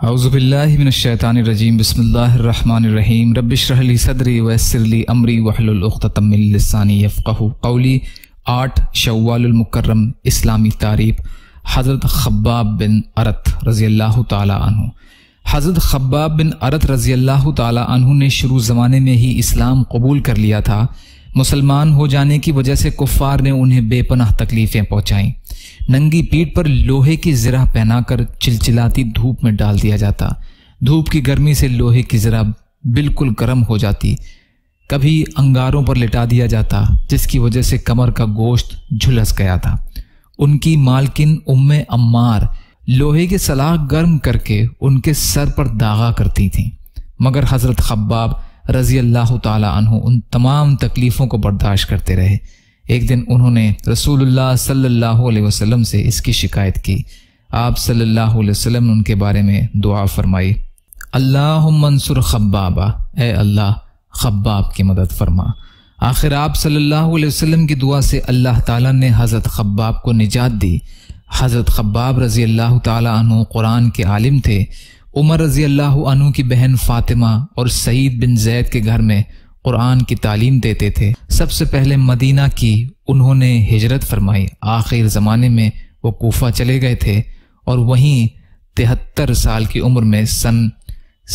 اعوذ باللہ من الشیطان الرجیم بسم اللہ الرحمن الرحیم رب اشرح لی صدری ویسر لی امری واحلل عقدۃ من لسانی یفقہوا قولی۔ 8 شوال المکرم اسلامی تعریف۔ حضرت خباب بن ارت رضی اللہ تعالی عنہ۔ حضرت خباب بن ارت رضی اللہ تعالی عنہ نے شروع زمانے میں ہی اسلام قبول کر لیا تھا۔ مسلمان ہو جانے کی وجہ سے کفار نے انہیں بے پناہ تکلیفیں پہنچائیں۔ ننگی پیٹھ پر لوہے کی زرہ پہنا کر چلچلاتی دھوپ میں ڈال دیا جاتا۔ دھوپ کی گرمی سے لوہے کی زرہ بالکل گرم ہو جاتی۔ کبھی انگاروں پر لٹا دیا جاتا جس کی وجہ سے کمر کا گوشت جھلس گیا تھا۔ ان کی مالکن ام عمار لوہے کے سلاخ گرم کر کے ان کے سر پر داغا کرتی تھیں، مگر حضرت خباب رضی اللہ تعالی عنہ ان تمام تکلیفوں کو برداشت کرتے رہے۔ ایک دن انہوں نے رسول اللہ صلی اللہ علیہ وسلم سے اس کی شکایت کی۔ آپ صلی اللہ علیہ وسلم نے ان کے بارے میں دعا فرمائی، اللہم انصر خبابا، اے اللہ خباب کی مدد فرما۔ آخر آپ صلی اللہ علیہ وسلم کی دعا سے اللہ تعالیٰ نے حضرت خباب کو نجات دی۔ حضرت خباب رضی اللہ تعالی عنہ قرآن کے عالم تھے۔ عمر رضی اللہ عنہ کی بہن فاطمہ اور سعید بن زید کے گھر میں قرآن کی تعلیم دیتے تھے۔ سب سے پہلے مدینہ کی انہوں نے ہجرت فرمائی۔ آخر زمانے میں وہ کوفہ چلے گئے تھے اور وہیں 73 سال کی عمر میں سن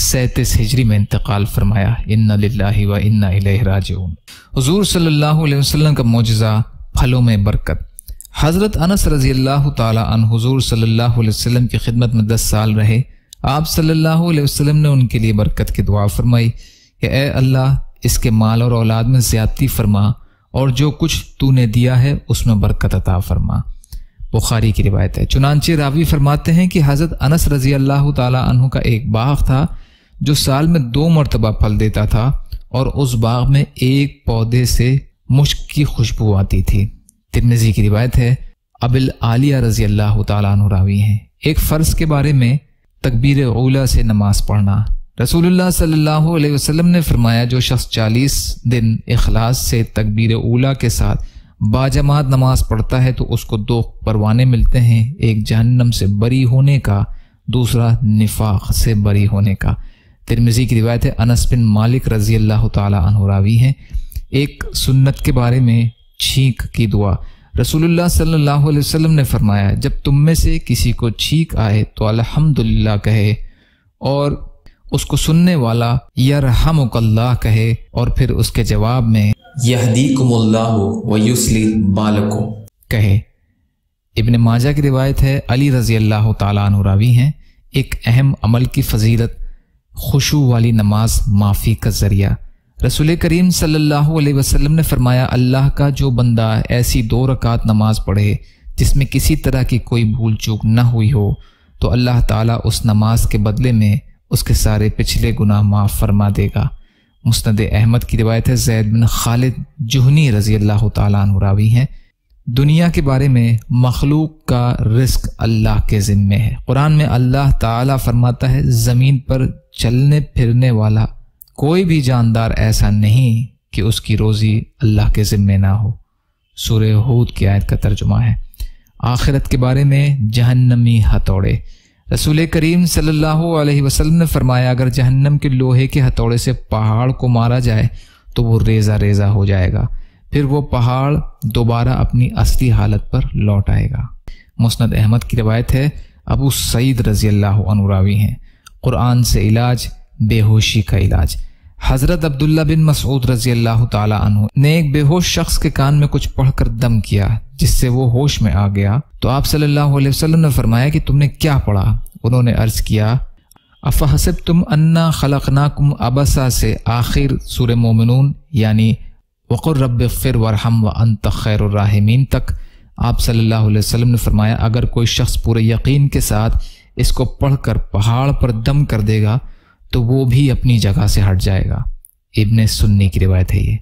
37 ہجری میں انتقال فرمایا۔ انا للہ و انا الیہ راجعون۔ حضور صلی اللہ علیہ وسلم کا معجزہ پھلوں میں برکت۔ حضرت انس رضی اللہ تعالی عنہ حضور صلی اللہ علیہ وسلم کی خدمت میں 10 سال رہے۔ آپ صلی اللہ علیہ وسلم نے ان کے لیے برکت کی دعا فرمائی کہ اے اللہ اس کے مال اور اولاد میں زیادتی فرما اور جو کچھ تو نے دیا ہے اس میں برکت عطا فرما۔ بخاری کی روایت ہے۔ چنانچہ راوی فرماتے ہیں کہ حضرت انس رضی اللہ تعالی عنہ کا ایک باغ تھا جو سال میں 2 مرتبہ پھل دیتا تھا اور اس باغ میں ایک پودے سے مشک کی خوشبو آتی تھی۔ ترمذی کی روایت ہے۔ ابو العالیہ رضی اللہ تعالی عنہ راوی ہیں۔ ایک فرض کے بارے میں تکبیر اولی سے نماز پڑھنا۔ رسول اللہ صلی اللہ علیہ وسلم نے فرمایا جو شخص 40 دن اخلاص سے تکبیر اولی کے ساتھ باجماعت نماز پڑھتا ہے تو اس کو 2 پروانے ملتے ہیں، ایک جہنم سے بری ہونے کا، دوسرا نفاق سے بری ہونے کا۔ ترمذی کی روایت ہے۔ انس بن مالک رضی اللہ تعالی عنہ راوی ہیں۔ ایک سنت کے بارے میں چھینک کی دعا۔ رسول اللہ صلی اللہ علیہ وسلم نے فرمایا جب تم میں سے کسی کو چھینک آئے تو الحمدللہ کہے اور اس کو سننے والا یرحمک اللہ کہے اور پھر اس کے جواب میں یہدیکم اللہ ویصلح بالکم کہے۔ ابن ماجہ کی روایت ہے۔ علی رضی اللہ تعالی عنہ راوی ہیں۔ ایک اہم عمل کی فضیلت خشوع والی نماز معافی کا ذریعہ۔ رسول کریم صلی اللہ علیہ وسلم نے فرمایا اللہ کا جو بندہ ایسی 2 رکعت نماز پڑھے جس میں کسی طرح کی کوئی بھول چوک نہ ہوئی ہو تو اللہ تعالیٰ اس نماز کے بدلے میں اس کے سارے پچھلے گناہ معاف فرما دے گا۔ مسند احمد کی روایت ہے۔ زید بن خالد جہنی رضی اللہ تعالیٰ عنہ راوی ہیں۔ دنیا کے بارے میں مخلوق کا رزق اللہ کے ذمے ہے۔ قرآن میں اللہ تعالیٰ فرماتا ہے زمین پر چلنے پھرنے والا کوئی بھی جاندار ایسا نہیں کہ اس کی روزی اللہ کے ذمے نہ ہو۔ سورہ ہود کی آیت کا ترجمہ ہے۔ آخرت کے بارے میں جہنمی ہتھوڑے۔ رسول کریم صلی اللہ علیہ وسلم نے فرمایا اگر جہنم کے لوہے کے ہتھوڑے سے پہاڑ کو مارا جائے تو وہ ریزہ ریزہ ہو جائے گا، پھر وہ پہاڑ دوبارہ اپنی اصلی حالت پر لوٹ آئے گا۔ مسند احمد کی روایت ہے۔ ابو سعید رضی اللہ عنہ راوی ہیں۔ قرآن سے علاج، بے ہوشی کا علاج۔ حضرت عبداللہ بن مسعود رضی اللہ تعالی عنہ نے ایک بے ہوش شخص کے کان میں کچھ پڑھ کر دم کیا جس سے وہ ہوش میں آ گیا تو آپ صلی اللہ علیہ وسلم نے فرمایا کہ تم نے کیا پڑھا؟ انہوں نے عرض کیا افحسبتم انا خلقناکم عبثا سے آخر سورہ مومنون یعنی وقل رب اغفر وارحم وانت خیر الراحمین تک۔ آپ صلی اللہ علیہ وسلم نے فرمایا اگر کوئی شخص پورے یقین کے ساتھ اس کو پڑھ کر پہاڑ پر دم کر دے گا تو وہ بھی اپنی جگہ سے ہٹ جائے گا۔ ابن سنی کی روایت ہے یہ۔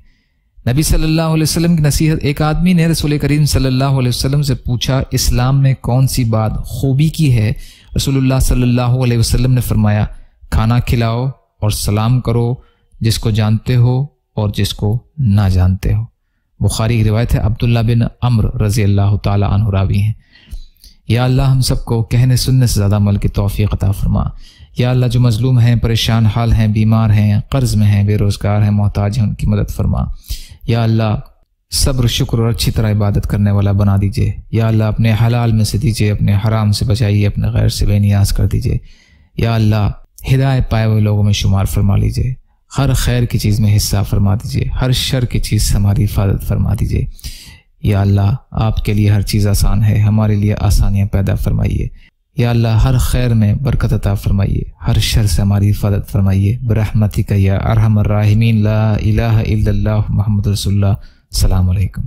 نبی صلی اللہ علیہ وسلم کی نصیحت۔ ایک آدمی نے رسول کریم صلی اللہ علیہ وسلم سے پوچھا اسلام میں کون سی بات خوبی کی ہے؟ رسول اللہ صلی اللہ علیہ وسلم نے فرمایا کھانا کھلاؤ اور سلام کرو جس کو جانتے ہو اور جس کو نہ جانتے ہو۔ بخاری کی روایت ہے۔ عبداللہ بن عمرو رضی اللہ تعالی عنہ راوی ہیں۔ یا اللہ ہم سب کو کہنے سننے سے زیادہ عمل کی توفیق عطا فرما۔ یا اللہ جو مظلوم ہیں، پریشان حال ہیں، بیمار ہیں، قرض میں ہیں، بے روزگار ہیں، محتاج ہیں، ان کی مدد فرما۔ یا اللہ صبر شکر اور اچھی طرح عبادت کرنے والا بنا دیجئے۔ یا اللہ اپنے حلال میں سے دیجئے، اپنے حرام سے بچائیے، اپنے غیر سے بے نیاز کر دیجئے۔ یا اللہ ہدایت پائے ہوئے لوگوں میں شمار فرما لیجئے، ہر خیر کی چیز میں حصہ فرما دیجئے، ہر شر کی چیز سے ہماری حفاظت فرما دیجئے۔ یا اللہ آپ کے لیے ہر چیز آسان ہے، ہمارے لیے آسانیاں پیدا فرمائیے۔ یا اللہ ہر خیر میں برکت عطا فرمائیے، ہر شر سے ہماری حفاظت فرمائیے، برحمتک یا ارحم الراحمین۔ لا الہ الا اللہ محمد رسول اللہ۔ السلام علیکم۔